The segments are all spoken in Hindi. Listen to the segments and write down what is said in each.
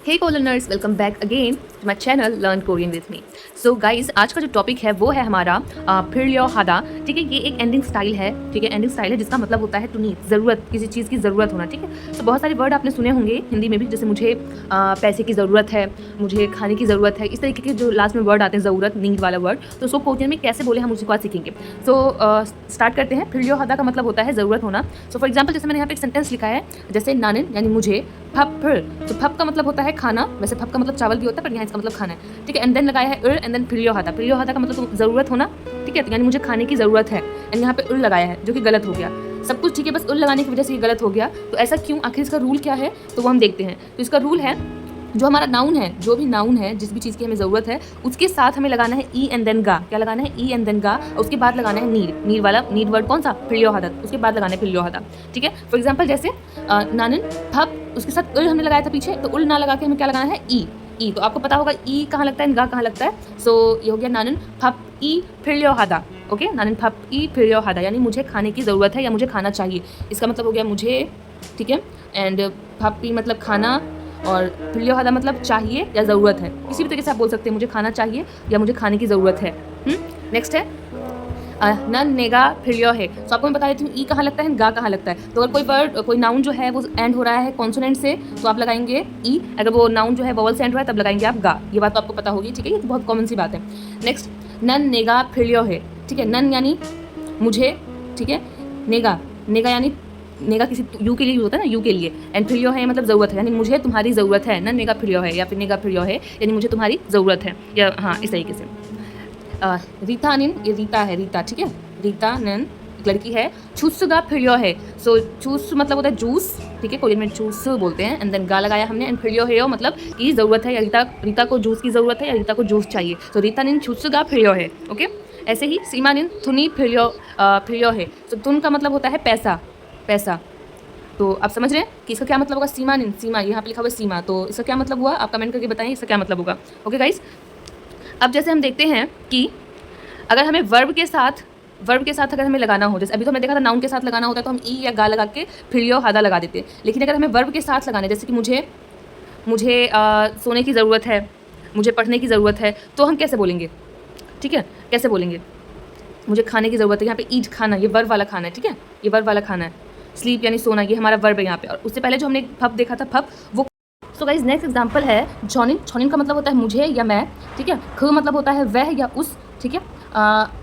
हे कोलनर्स, welcome back again to my channel learn Korean with me. So guys, आज का जो टॉपिक है वो है हमारा फिर हादा। ठीक है, ये एक एंडिंग स्टाइल है। ठीक है, एंडिंग स्टाइल है जिसका मतलब होता है टू नीड, ज़रूरत, किसी चीज़ की ज़रूरत होना। ठीक है, तो बहुत सारे वर्ड आपने सुने होंगे हिंदी में भी, जैसे मुझे पैसे की ज़रूरत है, मुझे खाने की ज़रूरत है, इस तरीके के जो लास्ट में वर्ड आते हैं ज़रूरत, नीड वाला वर्ड। तो उसको कोरियन में कैसे बोले हम उसको आज सीखेंगे। सो स्टार्ट करते हैं। फिर हादा का मतलब होता है ज़रूरत होना। सो फॉर एग्जाम्पल, जैसे मैंने यहाँ पे एक सेंटेंस लिखा है, जैसे नानिन यानी मुझे, फप फिर, तो फप का मतलब होता है खाना। वैसे फप का मतलब चावल भी होता है, पर यहाँ इसका मतलब खाना है। ठीक है, एंड देन लगाया है एंड देन फिर हादा का मतलब ज़रूरत होना। ठीक है, यानी मुझे खाने की ज़रूरत है, एंड यहाँ पे लगाया है जो कि गलत हो गया। सब कुछ ठीक है, बस लगाने की वजह से ये गलत हो गया। तो ऐसा क्यों, आखिर इसका रूल क्या है, तो वो हम देखते हैं। तो इसका रूल है, जो हमारा नाउन है, जो भी नाउन है, जिस भी चीज़ की हमें ज़रूरत है, उसके साथ हमें लगाना है ई एंड देन गा। क्या लगाना है? ई एंड देन गा। और उसके बाद लगाना है नीड। नीड वाला नीड वर्ड कौन सा? फिर उसके बाद लगाना है फिर हादा। ठीक है, फॉर एग्जाम्पल जैसे नानिन फप, उसके साथ उल हमने लगाया था पीछे, तो उल ना लगा के हमें क्या लगाना है? ई। ई तो आपको पता होगा ई कहाँ लगता है, गा कहाँ लगता है। सो ये हो गया नानिन फप ई फिर हादा। ओके, नानिन फप ई फिर हादा, यानी मुझे खाने की ज़रूरत है या मुझे खाना चाहिए। इसका मतलब हो गया मुझे। ठीक है, एंड फप ई मतलब खाना, और फिर हादा मतलब चाहिए या ज़रूरत है। किसी भी तरीके से आप बोल सकते हैं, मुझे खाना चाहिए या मुझे खाने की ज़रूरत है। नेक्स्ट है नन नेगा फिर है। तो आपको मैं बता देती हूँ ई कहाँ लगता है, गा कहाँ लगता है। तो अगर कोई वर्ड, कोई नाउन जो है वो एंड हो रहा है कॉन्सोनेंट से, तो आप लगाएंगे ई। अगर वो नाउन जो है वॉवल से एंड हो रहा है, तब लगाएंगे आप गा। ये बात तो आपको पता होगी। ठीक है, ये तो बहुत कॉमन सी बात है। नेक्स्ट, नन नेगा फिर है। ठीक है, नन यानी मुझे। ठीक है, नेगा, नेगा यानी नेगा किसी यू के लिए यूज होता है ना, यू के लिए। एंड फिर है मतलब ज़रूरत है, यानी मुझे तुम्हारी ज़रूरत है। नन नेगा फिर है, या फिर नेगा फिर है यानी मुझे तुम्हारी ज़रूरत है, या हाँ इस तरीके से। रीता निन, ये रीता है, रीता। ठीक है, रीता नन एक लड़की है। छूसगा फिर है। सो चूस मतलब होता है जूस। ठीक है, कोरियन में चूस बोलते हैं। एंड देन गा लगाया हमने, एंड फिर है मतलब की ज़रूरत है, या रीता को जूस की ज़रूरत है, या रीता को जूस चाहिए। तो रीता निन छूसगा फिर है। ओके, ऐसे ही सीमा निन थुनी फिर है। तो तुन का मतलब होता है पैसा, पैसा। तो आप समझ रहे हैं कि इसका क्या मतलब होगा? सीमा निन, सीमा यहाँ पे लिखा हुआ है सीमा, तो इसका क्या मतलब हुआ? आप कमेंट करके बताएं इसका क्या मतलब होगा। ओके गाइस, अब जैसे हम देखते हैं कि अगर हमें वर्ब के साथ अगर हमें लगाना हो, जैसे अभी तो हमने देखा था नाउन के साथ लगाना होता है, तो हम ई या गा लगा के फिर हादा लगा देते हैं। लेकिन अगर हमें वर्ब के साथ लगाना है, जैसे कि मुझे सोने की ज़रूरत है, मुझे पढ़ने की ज़रूरत है, तो हम कैसे बोलेंगे? ठीक है, कैसे बोलेंगे? मुझे खाने की ज़रूरत है, यहाँ पे ईट खाना, ये वर्ब वाला खाना है। ठीक है, ये वर्ब वाला खाना है। स्लीप यानी सोना, ये हमारा वर्ब है यहाँ पे। और उससे पहले जो हमने फप देखा था, फप वो। सो गाइस, नेक्स्ट एग्जांपल है छॉनिन। छॉनिन का मतलब होता है मुझे या मैं। ठीक है, ख मतलब होता है वह या उस। ठीक है,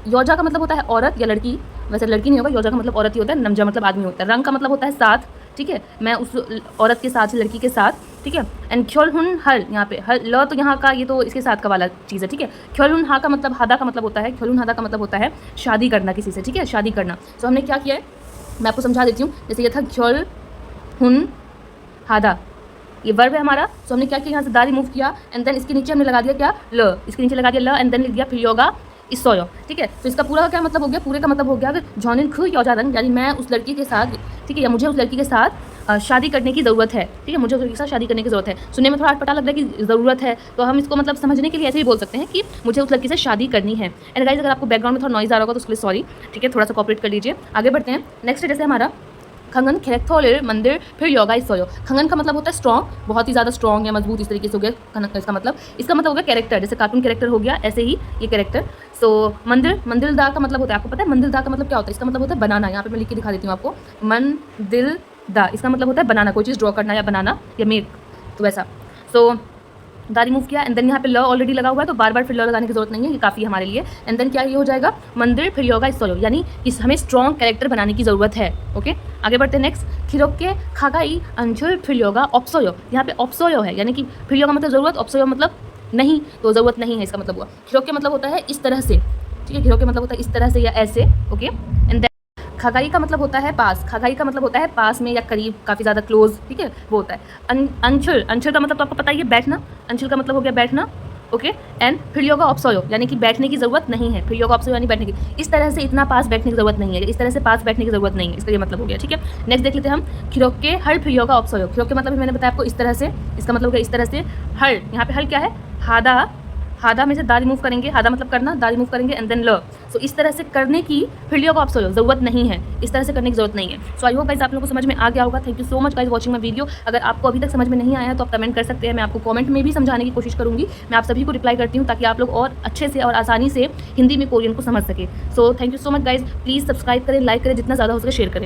योजा का मतलब होता है औरत या लड़की। वैसे लड़की नहीं होगा, योजा का मतलब औरत ही होता है। नमजा मतलब आदमी होता है। रंग का मतलब होता है साथ। ठीक है, मैं उस औरत के साथ, लड़की के साथ। ठीक है, एंड ख्योलहुन हर, यहाँ पे हर ल, तो यहाँ का ये तो इसके साथ का वाला चीज़ है। ठीक है, ख्योलहुन हा का मतलब, हादा का मतलब होता है, ख्योलहुन हादा का मतलब होता है शादी करना किसी से। ठीक है, शादी करना। तो हमने क्या किया है, मैं आपको समझा देती हूँ। जैसे ये था ख्योलहुन हादा, ये वर्ब है हमारा। तो हमने क्या किया, यहाँ से दा रिमूव किया, एंड देन इसके नीचे हमने लगा दिया क्या, ल। इसके नीचे लगा दिया ल, एंड देन लिख दिया फिर योगा इसोयो। ठीक है, तो इसका पूरा का क्या मतलब हो गया? पूरे का मतलब हो गया, अगर जॉनिन खु योजा रंग, यानी मैं उस लड़की के साथ। ठीक है, या मुझे उस लड़की के साथ शादी करने की ज़रूरत है। ठीक है, मुझे उस लड़की के साथ शादी करने की ज़रूरत है। सुनने में थोड़ा अटपटा लग रहा है कि ज़रूरत है, तो हम इसको मतलब समझने के लिए ऐसे भी बोल सकते हैं कि मुझे उस लड़की से शादी करनी है। एंड गाइस, अगर आपको बैकग्राउंड में थोड़ा नॉइज़ आ रहा होगा तो उसके लिए सॉरी। ठीक है, थोड़ा सा कॉपरेट कर लीजिए। आगे बढ़ते हैं। नेक्स्ट जैसे हमारा खंगन खेरेक्थोलिर मंदिर फिर योगा इसोयो। खंगन का मतलब होता है स्ट्रॉन्ग, बहुत ही ज़्यादा स्ट्रॉन्ग या मजबूत, इस तरीके से हो गया इसका मतलब हो गया कैरेक्टर। जैसे कार्टून कैरेक्टर हो गया, ऐसे ही ये कैरेक्टर। सो मंदिर, मंदिर दा का मतलब होता है, आपको पता है मंदिर दा का मतलब क्या होता है? इसका मतलब होता है बनाना। यहाँ पे मैं लिख के दिखा देती हूँ आपको। मंदिर दा, इसका मतलब होता है बनाना, कोई चीज़ ड्रॉ करना या बनाना या मेक, तो वैसा। सो दा रिमूव किया, एंड देन यहाँ पे ल ऑलरेडी लगा हुआ है, तो बार बार फिर ल लगाने की जरूरत नहीं है, ये काफ़ी हमारे लिए। एंड देन क्या ये हो जाएगा, मंदिर फिर योगा इसोयो, यानी हमें स्ट्रॉन्ग कैरेक्टर बनाने की ज़रूरत है। ओके, आगे बढ़ते हैं। नेक्स्ट, खिरोके खागाई अंजुल फिर योगा ऑप्सोयो। यहाँ पे ऑप्सोयो है, यानी कि फिर योगा मतलब ज़रूरत, ऑप्सोयो मतलब नहीं, तो ज़रूरत नहीं है इसका मतलब हुआ। खिरोके मतलब होता है इस तरह से। ठीक है, खिरोके मतलब होता है इस तरह से या ऐसे। ओके, एंड देन खगाई का मतलब होता है पास। खगाई का मतलब होता है पास में या करीब, काफ़ी ज़्यादा क्लोज। ठीक है, वो होता है। अंशुल, अंशुल का मतलब तो आपको पता ही है, बैठना। अंशुल का मतलब हो गया बैठना। ओके, एंड फिर योगा ऑप्सोयो, यानी कि बैठने की ज़रूरत नहीं है। फिर योगा ऑप्सोयो यानी बैठने की, इस तरह से इतना पास बैठने की ज़रूरत नहीं है, इस तरह से पास बैठने की ज़रूरत नहीं है, इसका ये मतलब हो गया। ठीक है, नेक्स्ट देख लेते हैं हम। खिरोके हर फिर योगा ऑप्सोयो। खिरोके मतलब मैंने बताया आपको इस तरह से, इसका मतलब हो गया इस तरह से। हर, यहाँ पे हर क्या है, हादा हादा में से दा रिमूव करेंगे, हादा मतलब करना, दा रिमूव करेंगे एंड देन ल। सो इस तरह से करने की फिर को आप सोचो ज़रूरत नहीं है, इस तरह से करने की ज़रूरत नहीं है। सो आई होप गाइस आप लोगों को समझ में आ गया होगा। Thank you so much guys watching my video. अगर आपको अभी तक समझ में नहीं आया तो आप कमेंट कर सकते हैं, मैं आपको कमेंट में भी समझाने की कोशिश करूँगी। मैं आप सभी को रिप्लाई करती हूँ ताकि आप लोग और अच्छे से और आसानी से हिंदी में कोरियन को समझ सके। So thank you so much guys, please subscribe करें, लाइक करें, जितना ज़्यादा हो सके शेयर करें।